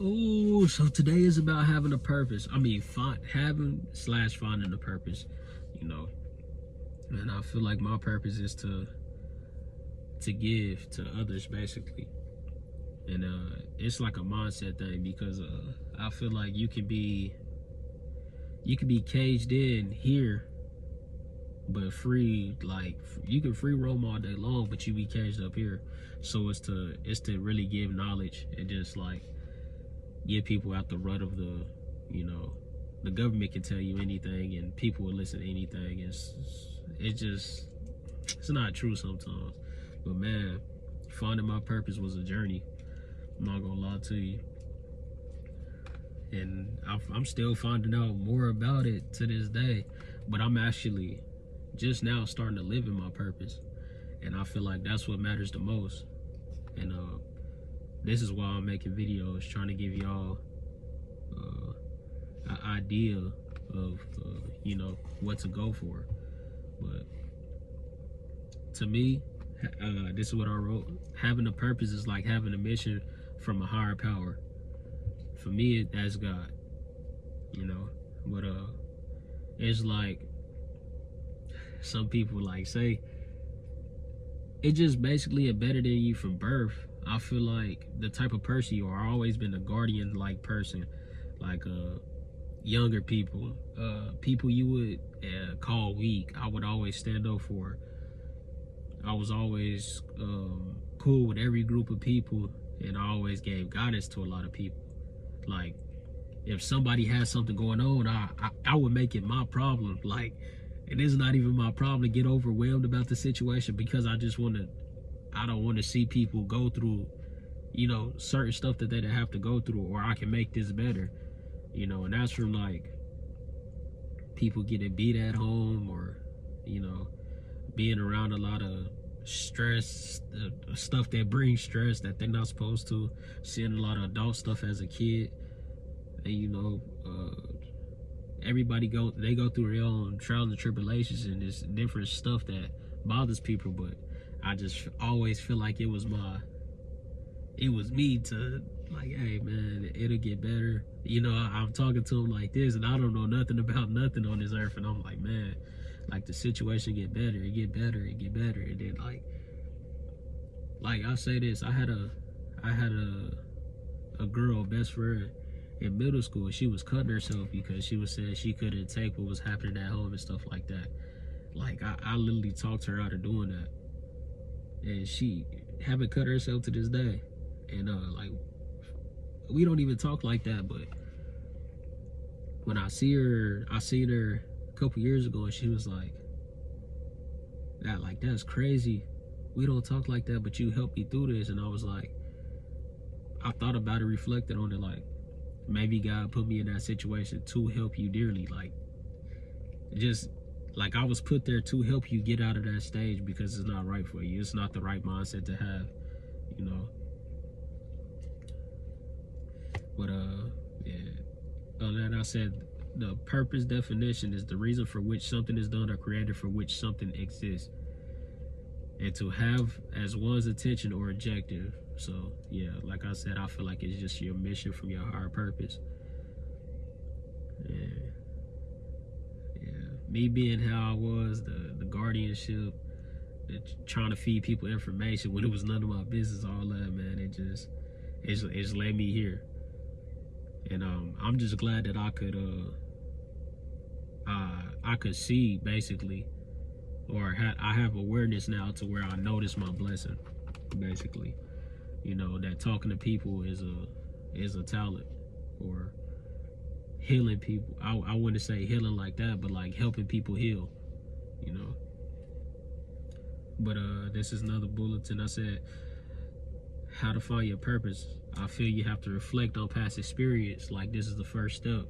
Oh, so today is about having a purpose. I mean, having/finding a purpose, you know. And I feel like my purpose is to give to others, basically. And it's like a mindset thing because I feel like you can be caged in here, but free. Like you can free roam all day long, but you be caged up here. So it's to really give knowledge and just like get people out the rut of you know, the government can tell you anything and people will listen to anything. It's not true sometimes. But man, finding my purpose was a journey. I'm not gonna lie to you. And I'm still finding out more about it to this day. But I'm actually just now starting to live in my purpose. And I feel like that's what matters the most. And this is why I'm making videos, trying to give y'all an idea of you know, what to go for. But to me, this is what I wrote: having a purpose is like having a mission from a higher power. For me, that's God, you know. But it's like some people like say it just basically embedded in you from birth. I feel like the type of person you are, always been a guardian like person, like younger people, people you would call weak. I would always stand up for. I was always cool with every group of people, and I always gave guidance to a lot of people. Like if somebody has something going on, I would make it my problem. Like it is not even my problem to get overwhelmed about the situation because I don't want to see people go through, you know, certain stuff that they don't have to go through, or I can make this better, you know. And that's from like people getting beat at home, or you know, being around a lot of stress, stuff that brings stress that they're not supposed to, seeing a lot of adult stuff as a kid. And you know, everybody go through their own trials and tribulations, and there's different stuff that bothers people. But I just always feel like it was me to like, hey man, it'll get better. You know, I'm talking to him like this, and I don't know nothing about nothing on this earth, and I'm like, man, like the situation get better, it get better, and then like I say this, I had a girl, best friend in middle school. She was cutting herself because she was saying she couldn't take what was happening at home and stuff like that. Like I literally talked her out of doing that, and she haven't cut herself to this day. And like we don't even talk like that. But when I seen her a couple years ago, and she was like, that's crazy. We don't talk like that, but you helped me through this. And I was like, I thought about it, reflected on it, like maybe God put me in that situation to help you dearly. Like just like I was put there to help you get out of that stage because it's not right for you. It's not the right mindset to have, you know. But yeah. And I said the purpose definition is the reason for which something is done or created, for which something exists, and to have as one's attention or objective. So yeah, like I said, I feel like it's just your mission from your higher purpose. Yeah. Me being how I was, the guardianship, trying to feed people information when it was none of my business, all that, man, it's led me here. And I'm just glad that I could see, basically, or I have awareness now to where I notice my blessing, basically. You know, that talking to people is a talent, or healing people. I wouldn't say healing like that, but like helping people heal, you know. But this is another bulletin. I said how to find your purpose. I feel you have to reflect on past experience. Like this is the first step.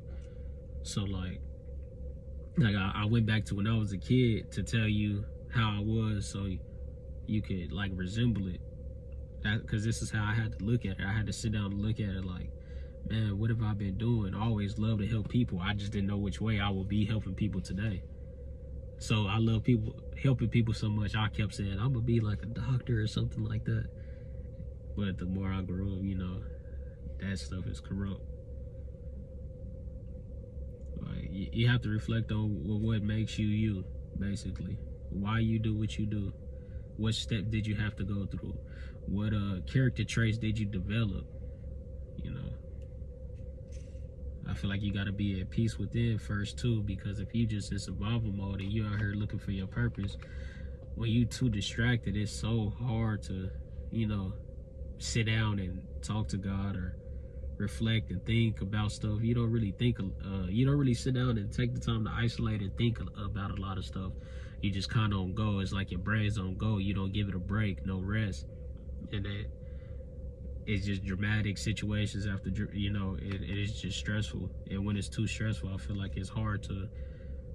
So like I went back to when I was a kid to tell you how I was, so you could like resemble it. Because this is how I had to look at it. I had to sit down and look at it like, man, what have I been doing? I always love to help people. I just didn't know which way I would be helping people today. So I love helping people so much. I kept saying I'm gonna be like a doctor or something like that. But the more I grew up, you know, that stuff is corrupt. Like you have to reflect on what makes you you, basically. Why you do what you do. What step did you have to go through? What character traits did you develop? You know, I feel like you got to be at peace within first too, because if you just in survival mode and you out here looking for your purpose, when you too distracted, it's so hard to, you know, sit down and talk to God or reflect and think about stuff. You don't really think, you don't really sit down and take the time to isolate and think about a lot of stuff. You just kind of on go. It's like your brain's on go. You don't give it a break, no rest. And then it's just dramatic situations after, you know, it is just stressful. And when it's too stressful, I feel like it's hard to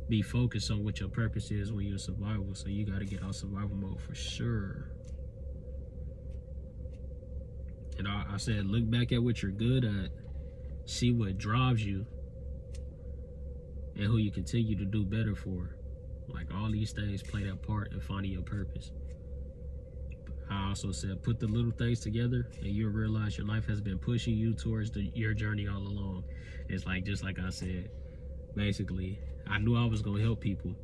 be focused on what your purpose is when you're in survival. So you got to get out survival mode for sure. And I said, look back at what you're good at, see what drives you, and who you continue to do better for. Like, all these things play that part in finding your purpose. I also said, put the little things together and you'll realize your life has been pushing you towards your journey all along. It's like, just like I said, basically, I knew I was going to help people.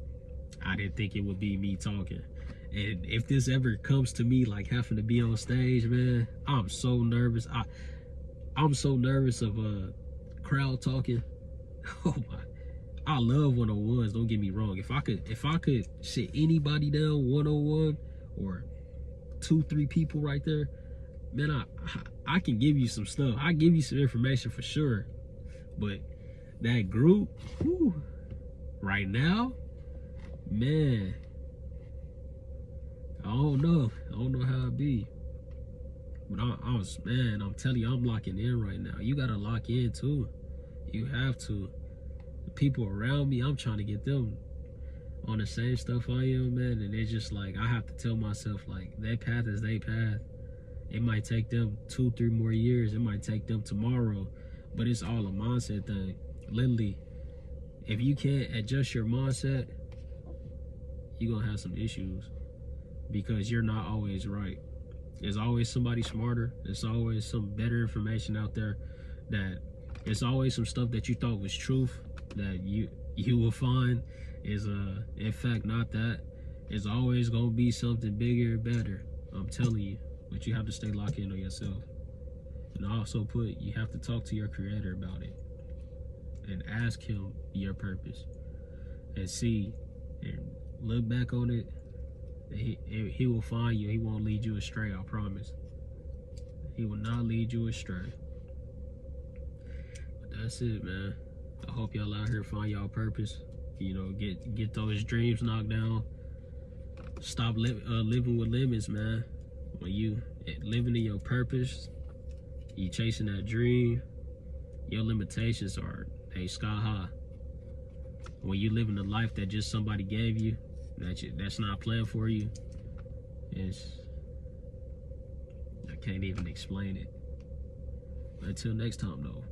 I didn't think it would be me talking. And if this ever comes to me, like having to be on stage, man, I'm so nervous. I'm so nervous of crowd talking. Oh my, I love one-on-ones, don't get me wrong. If I could sit anybody down one-on-one, or 2-3 people right there, man, I can give you some stuff. I give you some information for sure. But that group, whew, right now, man, I don't know how it be. But I'm telling you, I'm locking in right now. You gotta lock in too. You have to. The people around me, I'm trying to get them on the same stuff I am, man. And it's just like, I have to tell myself, like, their path is their path. It might take them 2-3 more years. It might take them tomorrow. But it's all a mindset thing. Literally, if you can't adjust your mindset, you're gonna have some issues, because you're not always right. There's always somebody smarter. There's always some better information out there. That it's always some stuff that you thought was truth that you will find is in fact not that. It's always gonna be something bigger and better. I'm telling you. But you have to stay locked in on yourself. And I also put, you have to talk to your creator about it and ask him your purpose and see and look back on it. He will find you. He won't lead you astray, I promise. He will not lead you astray. But that's it, man. I hope y'all out here find y'all purpose. You know, get those dreams knocked down. Stop living with limits, man. When you living in your purpose, you chasing that dream, your limitations are sky high. When you living the life that just somebody gave you, that's not planned for you, I can't even explain it. Until next time, though.